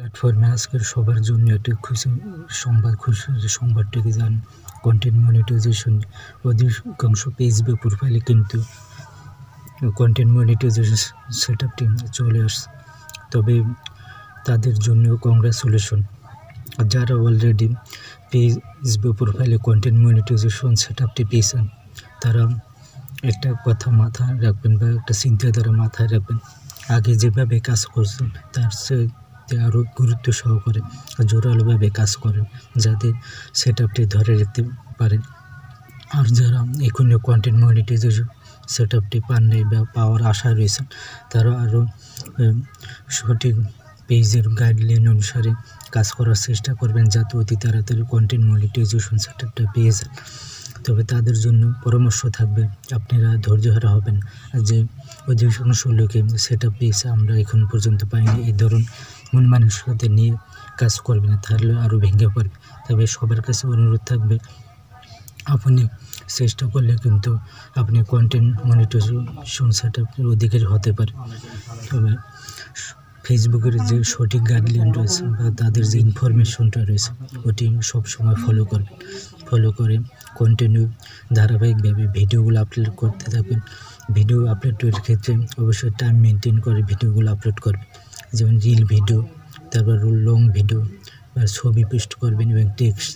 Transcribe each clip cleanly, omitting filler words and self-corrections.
প্ল্যাটফর্মে আজকের সবার জন্য একটি খুশির সংবাদটিকে জান কন্টেন্ট মনিটাইজেশন। অধিকাংশ ফেসবুক প্রোফাইলে কিন্তু কন্টেন্ট মনিটাইজেশন সেটআপটি চলে আসছে, তবে তাদের জন্য কংগ্রাচুলেশন। যারা অলরেডি ফেসবুক প্রোফাইলে কন্টেন্ট মনিটাইজেশন সেটআপটি পেয়েছেন, তারা একটা কথা মাথায় রাখবেন বা একটা চিন্তাধারা মাথায় রাখবেন, আগে যেভাবে কাজ করছেন তার চেয়ে আরও গুরুত্ব সহকারে জোরালোভাবে কাজ করেন, যাতে সেটআপটি ধরে রাখতে পারেন। আর যারা এখনও কন্টেন্ট মনিটাইজেশন সেটআপটি পান নাই বা পাওয়ার আশা রয়েছেন, তারা আরও সঠিক পেজের গাইডলাইন অনুসারে কাজ করার চেষ্টা করবেন, যাতে অতি তাড়াতাড়ি কন্টেন্ট মনিটাইজেশন সেটআপটা পেয়ে যান। তবে তাদের জন্য পরামর্শ থাকবে, আপনারা ধৈর্যহারা হবেন যে অধিকাংশ লোকে সেটআপ পেয়েছে, আমরা এখন পর্যন্ত পাইনি, এই ধরুন মন মানসিকতা নিয়ে কাজ করবে না, তাহলে আরও ভেঙে পড়বে। তবে সবার কাছে অনুরোধ থাকবে, আপনি চেষ্টা করলে কিন্তু আপনি কন্টেন্ট মনিটাইজেশন সেটআপের অধিকারী হতে পারে। তবে ফেসবুকের যে সঠিক গাইডলাইন রয়েছে বা তাদের যে ইনফরমেশনটা রয়েছে, ওটি সবসময় ফলো করে কন্টিনিউ ধারাবাহিকভাবে ভিডিওগুলো আপলোড করতে থাকবেন। ভিডিও আপলোডের ক্ষেত্রে অবশ্যই টাইম মেনটেন করে ভিডিওগুলো আপলোড করবেন, যেমন রিল ভিডিও, তারপর লং ভিডিও বা ছবি পোস্ট করবেন এবং টেক্সট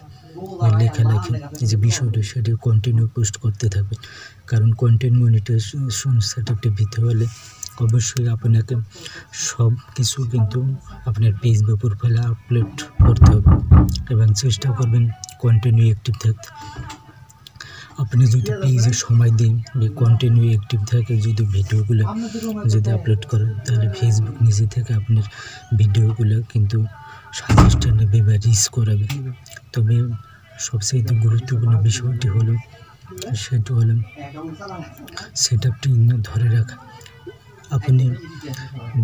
লেখালেখি যে বিষয়টি সেটি কন্টিনিউ পোস্ট করতে থাকবেন। কারণ কন্টেন্ট মনিটাইজেশন সেটআপটি পেতে হলে অবশ্যই আপনাকে সব কিছু কিন্তু আপনার পেজ বা প্রোফাইলে আপলোড করতে হবে এবং চেষ্টা করবেন কন্টিনিউ অ্যাক্টিভ থাকতে। আপনি যদি পেজে সময় দিন বা কন্টিনিউ অ্যাক্টিভ থাকে, যদি ভিডিওগুলো যদি আপলোড করেন, তাহলে ফেসবুক নিজে থেকে আপনার ভিডিওগুলো কিন্তু সাজেস্ট নেবে বা রিচ করাবে। তবে সবচেয়ে গুরুত্বপূর্ণ বিষয়টি হলো সেটআপটি ধরে রাখা। আপনি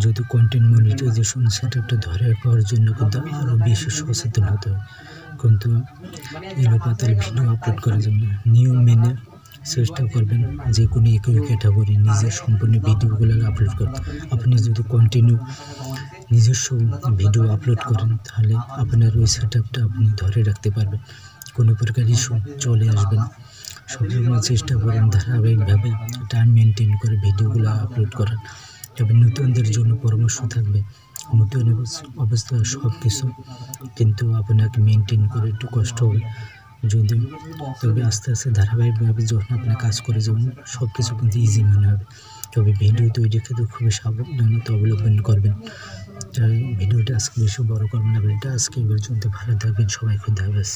যদি কন্টেন্ট মনিটাইজেশন সেটআপটা ধরে রাখার জন্য কিন্তু আরও বেশি সচেতন হতে হবে, কিন্তু এলোপাতাড়ি ভিডিও আপলোড করার জন্য নিয়ম মেনে চেষ্টা করবেন যে কোনো একই ক্যাটাগরি নিজের সম্পূর্ণ ভিডিওগুলো আপলোড করতে। আপনি যদি কন্টিনিউ নিজস্ব ভিডিও আপলোড করেন, তাহলে আপনার ওই সেটআপটা আপনি ধরে রাখতে পারবেন, কোনো প্রকার ইস্যু চলে আসবে না। সবসময় চেষ্টা করেন ধারাবাহিকভাবে টাইম মেনটেন করে ভিডিওগুলো আপলোড করার। তবে নতুনদের জন্য পরামর্শ থাকবে, নতুন অবস্থায় সব কিছু কিন্তু আপনাকে মেনটেন করে একটু কষ্ট হবে তবে আস্তে আস্তে ধারাবাহিকভাবে যখন আপনি কাজ করে যাবেন, সব কিছু কিন্তু ইজি মনে হবে। তবে ভিডিও তৈরির ক্ষেত্রে খুবই সাবধানতা অবলম্বন করবেন। ভিডিওটা আজকে বেশি বড় করবেন না, ভিডিওটা আজকে পর্যন্ত। ভালো থাকবেন সবাই, খুদা হাফেজ।